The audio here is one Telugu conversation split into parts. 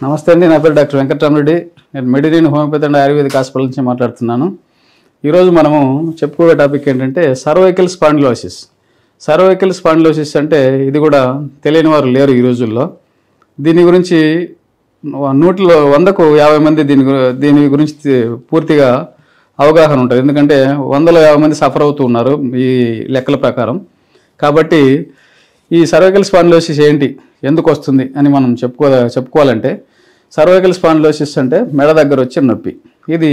నమస్తే అండి, నా పేరు డాక్టర్ వెంకటరామరెడ్డి. నేను మెడిరిన్ హోమియోపతి అండ్ ఆయుర్వేదిక్ హాస్పిటల్ నుంచి మాట్లాడుతున్నాను. ఈరోజు మనము చెప్పుకునే టాపిక్ ఏంటంటే సర్వైకల్ స్పాండిలోసిస్. సర్వైకల్ స్పాండిలోసిస్ అంటే ఇది కూడా తెలియని వారు లేరు ఈ రోజుల్లో. దీని గురించి 100కు 50 మంది దీని గురించి పూర్తిగా అవగాహన ఉంటుంది. ఎందుకంటే 150 మంది సఫర్ అవుతూ ఉన్నారు ఈ లెక్కల ప్రకారం. కాబట్టి ఈ సర్వైకల్ స్పాండిలోసిస్ ఏంటి, ఎందుకు వస్తుంది అని మనం చెప్పుకోవాలంటే సర్వైకల్ స్పాండిలోసిస్ అంటే మెడ దగ్గర వచ్చే నొప్పి. ఇది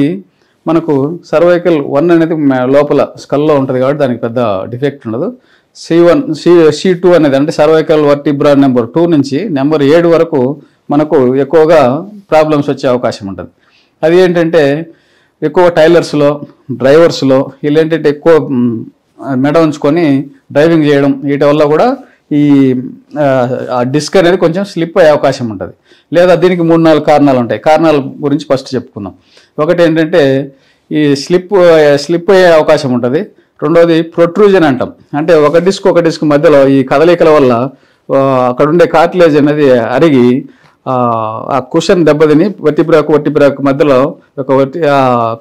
మనకు సర్వైకల్ 1 అనేది లోపల స్కల్లో ఉంటుంది కాబట్టి దానికి పెద్ద డిఫెక్ట్ ఉండదు. C2 అనేది అంటే సర్వైకల్ వర్టిబ్రా నెంబర్ 2 నుంచి నెంబర్ 7 వరకు మనకు ఎక్కువగా ప్రాబ్లమ్స్ వచ్చే అవకాశం ఉంటుంది. అది ఏంటంటే ఎక్కువ టైలర్స్లో, డ్రైవర్స్లో వీళ్ళేంటంటే ఎక్కువ మెడ ఉంచుకొని డ్రైవింగ్ చేయడం, వీటి వల్ల కూడా ఈ డిస్క్ అనేది కొంచెం స్లిప్ అయ్యే అవకాశం ఉంటుంది. లేదా దీనికి 3-4 కారణాలు ఉంటాయి. కారణాల గురించి ఫస్ట్ చెప్పుకుందాం. ఒకటి ఏంటంటే ఈ స్లిప్ అయ్యే అవకాశం ఉంటుంది. రెండోది ప్రొట్రూజన్ అంటాం. అంటే ఒక డిస్క్ మధ్యలో ఈ కదలికల వల్ల అక్కడ ఉండే కార్టిలేజ్ అనేది అరిగి ఆ కుషన్ దెబ్బతిని వర్టిబ్రాకు మధ్యలో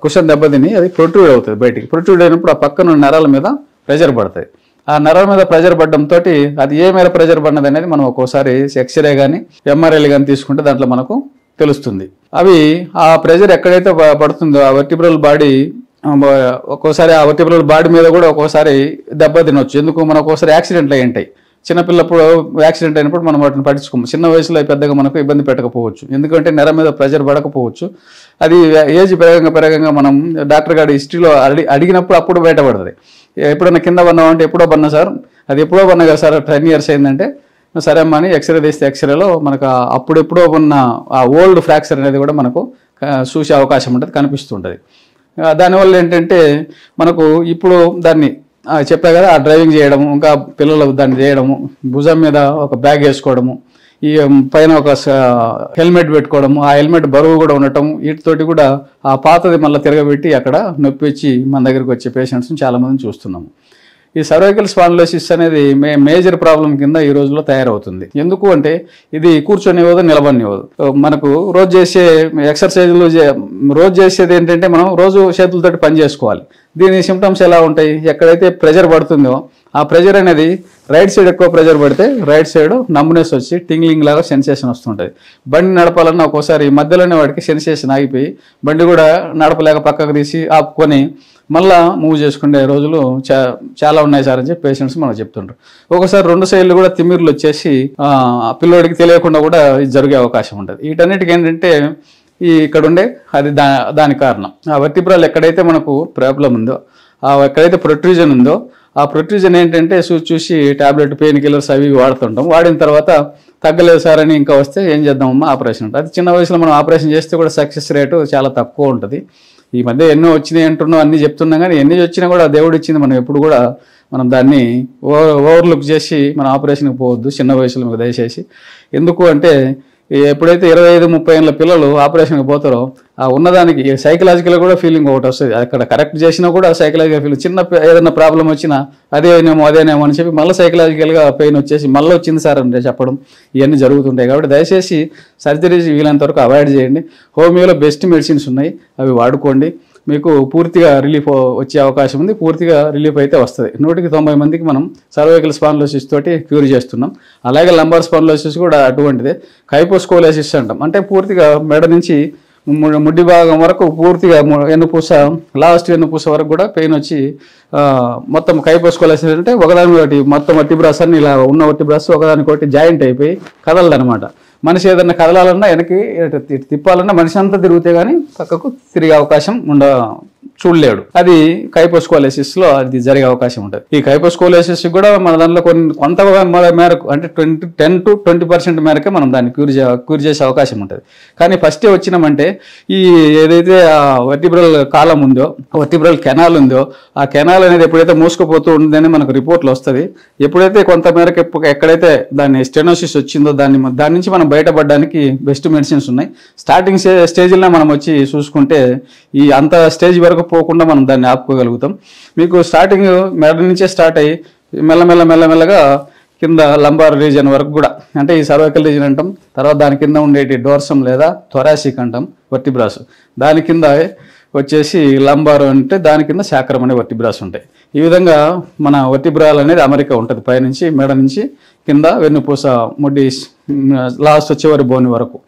కుషన్ దెబ్బతిని అది ప్రొట్రూడ్ అవుతుంది బయటికి. ప్రొట్రూడ్ అయినప్పుడు ఆ పక్కన నరాల మీద ప్రెషర్ పడుతుంది. ఆ నరాల మీద ప్రెషర్ పడడంతో అది ఏ మేర ప్రెషర్ పడినది అనేది మనం ఒక్కోసారి ఎక్స్రే కానీ ఎంఆర్ఐలు కానీ తీసుకుంటే దాంట్లో మనకు తెలుస్తుంది. అవి ఆ ప్రెషర్ ఎక్కడైతే పడుతుందో ఆ వర్టిబ్రల్ బాడీ ఒక్కోసారి ఆ వర్టిబ్రల్ బాడీ మీద కూడా ఒక్కోసారి దెబ్బ తినొచ్చు. ఎందుకు, మనం ఒక్కోసారి యాక్సిడెంట్లు అయి ఉంటాయి. చిన్నపిల్లప్పుడు యాక్సిడెంట్ అయినప్పుడు మనం వాటిని పట్టించుకోము. చిన్న వయసులో పెద్దగా మనకు ఇబ్బంది పెట్టకపోవచ్చు, ఎందుకంటే నెర మీద ప్రెషర్ పడకపోవచ్చు. అది ఏజ్ పెరగంగా మనం డాక్టర్ గారి హిస్టరీలో అడిగినప్పుడు అప్పుడు బయటపడుతుంది. ఎప్పుడన్నా కింద పన్నామంటే ఎప్పుడో పన్నా సార్, అది ఎప్పుడో పన్నా కదా సార్, 10 years అయిందంటే సరే అమ్మా అని ఎక్స్రే తీస్తే ఎక్స్రేలో మనకు అప్పుడెప్పుడో ఉన్న ఆ ఓల్డ్ ఫ్రాక్చర్ అనేది కూడా మనకు చూసే అవకాశం ఉంటుంది, కనిపిస్తుంటుంది. దానివల్ల ఏంటంటే మనకు ఇప్పుడు దాన్ని చెప్పా కదా, ఆ డ్రైవింగ్ చేయడము, ఇంకా పిల్లలు దాన్ని చేయడము, భుజం మీద ఒక బ్యాగ్ వేసుకోవడము, ఈ పైన ఒక హెల్మెట్ పెట్టుకోవడము, ఆ హెల్మెట్ బరువు కూడా ఉండటం, వీటితోటి కూడా ఆ పాతది మళ్ళీ తిరగబెట్టి అక్కడ నొప్పి వచ్చి మన దగ్గరికి వచ్చే పేషెంట్స్ని చాలామందిని చూస్తున్నాము. ఈ సర్వైకల్ స్పాండిలోసిస్ అనేది మేజర్ ప్రాబ్లం కింద ఈ రోజుల్లో తయారవుతుంది. ఎందుకు అంటే ఇది కూర్చొనివ్వదు, నిలబడినివ్వదు. మనకు రోజు చేసే ఎక్సర్సైజులు రోజు చేసేది ఏంటంటే మనం రోజు చేతులతోటి పని చేసుకోవాలి. దీని సిమ్టమ్స్ ఎలా ఉంటాయి, ఎక్కడైతే ప్రెషర్ పడుతుందో ఆ ప్రెషర్ అనేది రైట్ సైడ్ ఎక్కువ ప్రెషర్ పడితే రైట్ సైడ్ నమ్మునెస్ వచ్చి టింగ్లింగ్ లాగా సెన్సేషన్ వస్తుంటుంది. బండి నడపాలన్నా ఒక్కోసారి మధ్యలోనే వాడికి సెన్సేషన్ ఆగిపోయి బండి కూడా నడపలేక పక్కకు తీసి ఆపుకొని మళ్ళా మూవ్ చేసుకునే రోజులు చాలా ఉన్నాయి సార్ అని చెప్పి పేషెంట్స్ మనకు చెప్తుంటారు. ఒకసారి 2 సైడ్లు కూడా తిమ్మిర్లు వచ్చేసి పిల్లోడికి తెలియకుండా కూడా ఇది జరిగే అవకాశం ఉంటుంది. వీటన్నిటికీ ఏంటంటే ఇక్కడ ఉండే అది దాని కారణం. ఆ వర్టిబ్రాల్ ఎక్కడైతే మనకు ప్రాబ్లం ఉందో, ఎక్కడైతే ప్రొట్రూజన్ ఉందో ఆ ప్రొట్రూజన్ ఏంటంటే చూసి టాబ్లెట్, పెయిన్ కిల్లర్స్ అవి వాడుతుంటాం. వాడిన తర్వాత తగ్గలేదు సార్ అని ఇంకా వస్తే ఏం చేద్దామమ్మా, ఆపరేషన్ ఉంటుంది. అది చిన్న వయసులో మనం ఆపరేషన్ చేస్తే కూడా సక్సెస్ రేటు చాలా తక్కువ ఉంటుంది. ఈ మధ్య ఎన్నో వచ్చినాయి అంటున్నాం, అన్నీ చెప్తున్నాం, కానీ ఎన్ని వచ్చినా కూడా దేవుడు ఇచ్చింది. మనం ఎప్పుడు కూడా మనం దాన్ని ఓవర్లుక్ చేసి మనం ఆపరేషన్కి పోవద్దు చిన్న వయసులో, మీకు దయచేసి. ఎందుకు అంటే ఎప్పుడైతే 25-30 ఏళ్ళ పిల్లలు ఆపరేషన్కి పోతారో ఆ ఉన్నదానికి సైకలాజికల్గా కూడా ఫీలింగ్ ఒకటి వస్తుంది. అక్కడ కరెక్ట్ చేసినా కూడా సైకలాజికల్ ఫీలింగ్, చిన్న ఏదైనా ప్రాబ్లం వచ్చినా అదేనేమో అని చెప్పి మళ్ళీ సైకలాజికల్గా పెయిన్ వచ్చేసి మళ్ళీ వచ్చింది సార్ అంటే చెప్పడం, ఇవన్నీ జరుగుతుంటాయి. కాబట్టి దయచేసి సర్జరీస్ వీలంత వరకు అవాయిడ్ చేయండి. హోమియోలో బెస్ట్ మెడిసిన్స్ ఉన్నాయి, అవి వాడుకోండి. మీకు పూర్తిగా రిలీఫ్ వచ్చే అవకాశం ఉంది. పూర్తిగా రిలీఫ్ అయితే వస్తుంది. 100కి 90 మందికి మనం సర్వైకల్ స్పాండిలోసిస్ తోటి క్యూర్ చేస్తున్నాం. అలాగే లంబార్ స్పాండిలోసిస్ కూడా అటువంటిదే. కైపోస్కోలియోసిస్ అంటాం. అంటే పూర్తిగా మెడ నుంచి ముడ్డి భాగం వరకు పూర్తిగా వెన్నుపూస, లాస్ట్ వెన్నుపూస వరకు కూడా పెయిన్ వచ్చి మొత్తం కైపోస్కోలియోసిస్ అంటే ఒకదానికొకటి మొత్తం వర్టిబ్రాస్ అన్ని ఇలా ఉన్న వర్టిబ్రాస్ ఒకదానికొకటి జాయింట్ అయిపోయి కదలదనమాట. మనిషి ఏదన్నా కదలాలన్నా వెనక్కి తిప్పాలన్నా మనిషి అంతా తిరిగితే కానీ పక్కకు తిరిగే అవకాశం చూడలేడు. అది కైపోస్కోలియోసిస్లో అది జరిగే అవకాశం ఉంటుంది. ఈ కైపోస్కోలియోసిస్ కూడా మన దాంట్లో కొంత మేరకు అంటే 10 to 20% మేరకే మనం దాన్ని క్యూర్ చేసే అవకాశం ఉంటుంది. కానీ ఫస్టే వచ్చినామంటే ఈ ఏదైతే వర్టిబ్రల్ కాలం ఉందో, వర్టిబ్రల్ కెనాల్ ఉందో, ఆ కెనాల్ అనేది ఎప్పుడైతే మూసుకుపోతూ ఉందని మనకు రిపోర్ట్లు వస్తుంది. ఎప్పుడైతే కొంత మేరకు ఎక్కడైతే దాన్ని స్టెనోసిస్ వచ్చిందో దాని నుంచి మనం బయటపడడానికి బెస్ట్ మెడిసిన్స్ ఉన్నాయి. స్టార్టింగ్ స్టేజ్లో మనం వచ్చి చూసుకుంటే ఈ అంత స్టేజ్ వరకు పోకుండా మనం దాన్ని ఆపుకోగలుగుతాం. మీకు స్టార్టింగ్ మెడ నుంచే స్టార్ట్ అయ్యి మెల్లమెల్లగా కింద లంబార్ రీజన్ వరకు కూడా, అంటే ఈ సర్వైకల్ రీజన్ అంటాం. తర్వాత దాని కింద ఉండేటి డోర్సమ్ లేదా థొరాసిక్ అంటాం, వర్టిబ్రాస్. దాని కింద వచ్చేసి లంబార్ అంటే దాని కింద శాక్రం అనే వర్టిబ్రాస్ ఉంటాయి. ఈ విధంగా మన వర్టిబ్రాల్ అనేది అమరిక ఉంటుంది, పైనుంచి మెడ నుంచి కింద వెన్నుపూస ముడ్డి లాస్ట్ చివరి బోని వరకు.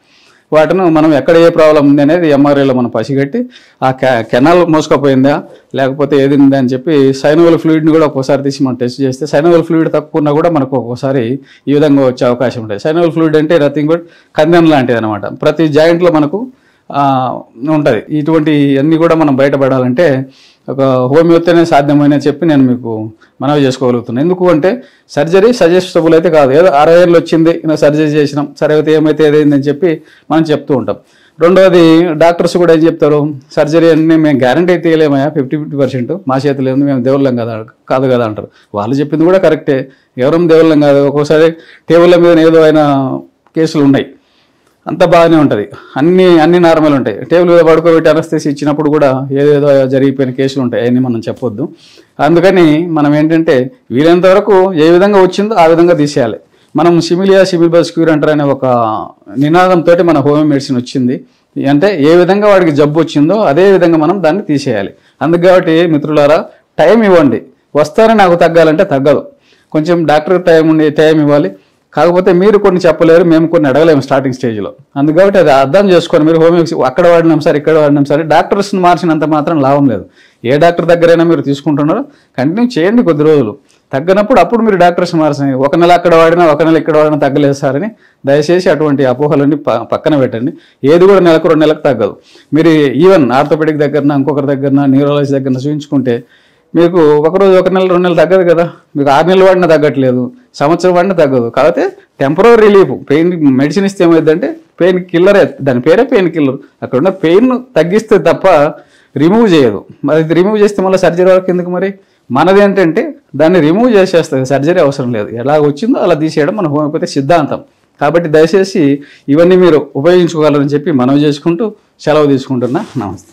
వాటిని మనం ఎక్కడ ఏ ప్రాబ్లం ఉంది అనేది ఎంఆర్ఐలో మనం పసిగట్టి ఆ కెనాల్ మోసుకపోయిందా లేకపోతే ఏది ఉందా అని చెప్పి సైనోవల్ ఫ్లూయిడ్ని కూడా ఒక్కోసారి తీసి మనం టెస్ట్ చేస్తే సైనోవల్ ఫ్లూయిడ్ తక్కువ ఉన్నా కూడా మనకు ఒక్కోసారి ఈ విధంగా వచ్చే అవకాశం ఉంటుంది. సైనోవల్ ఫ్లూయిడ్ అంటే నథింగ్ బట్ కందెం లాంటిది అనమాట. ప్రతి జాయింట్లో మనకు ఉంటుంది. ఇటువంటి అన్నీ కూడా మనం బయటపడాలంటే ఒక హోమియోతోనే సాధ్యమైన చెప్పి నేను మీకు మనవి చేసుకోగలుగుతున్నాను. ఎందుకు అంటే సర్జరీ సజెస్టబుల్ అయితే కాదు. ఏదో 60 ఏళ్ళు వచ్చింది సర్జరీ చేసినాం, సరే అయితే ఏమైతే ఏదైందని చెప్పి మనం చెప్తూ ఉంటాం. రెండవది డాక్టర్స్ కూడా ఏం చెప్తారు, సర్జరీ అన్నీ మేము గ్యారంటీ అయితే ఇవ్వలేమయ్యా, 50% మా చేతులు ఏంది, మేము దేవుళ్ళం కాదు కదా అంటారు. వాళ్ళు చెప్పింది కూడా కరెక్టే, ఎవరం దేవుళ్ళం కాదు. ఒక్కోసారి టేబుల్ల మీద ఏదో అయిన కేసులు ఉన్నాయి, అంత బాగానే ఉంటుంది, అన్ని నార్మల్ ఉంటాయి. టేబుల్ మీద పడుకోబెట్టి అనస్థిసి ఇచ్చినప్పుడు కూడా ఏదేదో జరిగిపోయిన కేసులు ఉంటాయి, అవన్నీ మనం చెప్పొద్దు. అందుకని మనం ఏంటంటే వీలైనంత వరకు ఏ విధంగా వచ్చిందో ఆ విధంగా తీసేయాలి. మనం సిమిలియా సిమిబస్ క్యూర్ అంటారు అనే ఒక నినాదంతో మన హోమియో మెడిసిన్ వచ్చింది. అంటే ఏ విధంగా వాడికి జబ్బు వచ్చిందో అదే విధంగా మనం దాన్ని తీసేయాలి. అందుకు కాబట్టి మిత్రులారా, టైం ఇవ్వండి. వస్తారని నాకు తగ్గాలంటే తగ్గదు, కొంచెం డాక్టర్ టైం ఇవ్వాలి. కాకపోతే మీరు కొన్ని చెప్పలేరు, మేము కొన్ని అడగలేము స్టార్టింగ్ స్టేజ్లో. అందుకు కాబట్టి అది అర్థం చేసుకొని మీరు హోమియోపతి అక్కడ వాడినాం సార్ ఇక్కడ వాడినాం సార్, డాక్టర్స్ని మార్చినంత మాత్రం లాభం లేదు. ఏ డాక్టర్ దగ్గరైనా మీరు తీసుకుంటున్నారో కంటిన్యూ చేయండి కొద్ది రోజులు. తగ్గనప్పుడు అప్పుడు మీరు డాక్టర్స్ మార్చండి. ఒక నెల అక్కడ వాడినా ఒక నెల ఇక్కడ వాడినా తగ్గలేదు సార్ అని దయచేసి అటువంటి అపోహలన్నీ పక్కన పెట్టండి. ఏది కూడా నెలకు 2 నెలలకు తగ్గదు. మీరు ఈవెన్ ఆర్థోపెడిక్ దగ్గరన ఇంకొకరి దగ్గరన న్యూరాలజీ దగ్గర చూపించుకుంటే మీకు ఒకరోజు 1 నెల 2 నెలలు తగ్గదు కదా. మీకు 6 నెలలు వాడినా తగ్గట్లేదు, సంవత్సరం వాడినా తగ్గదు. కాకపోతే టెంపరీ రిలీఫ్. పెయిన్ మెడిసిన్ ఇస్తే ఏమైందంటే పెయిన్ కిల్లరే, దాని పేరే పెయిన్ కిల్లర్. అక్కడ ఉన్న పెయిన్ తగ్గిస్తే తప్ప రిమూవ్ చేయదు. మరి రిమూవ్ చేస్తే మళ్ళీ సర్జరీ వరకు ఎందుకు? మరి మనది ఏంటంటే దాన్ని రిమూవ్ చేసేస్తుంది, సర్జరీ అవసరం లేదు. ఎలా వచ్చిందో అలా తీసేయడం మన హోమియోపతి సిద్ధాంతం. కాబట్టి దయచేసి ఇవన్నీ మీరు ఉపయోగించుకోవాలని చెప్పి మనవి చేసుకుంటూ సెలవు తీసుకుంటున్నా. నమస్తే.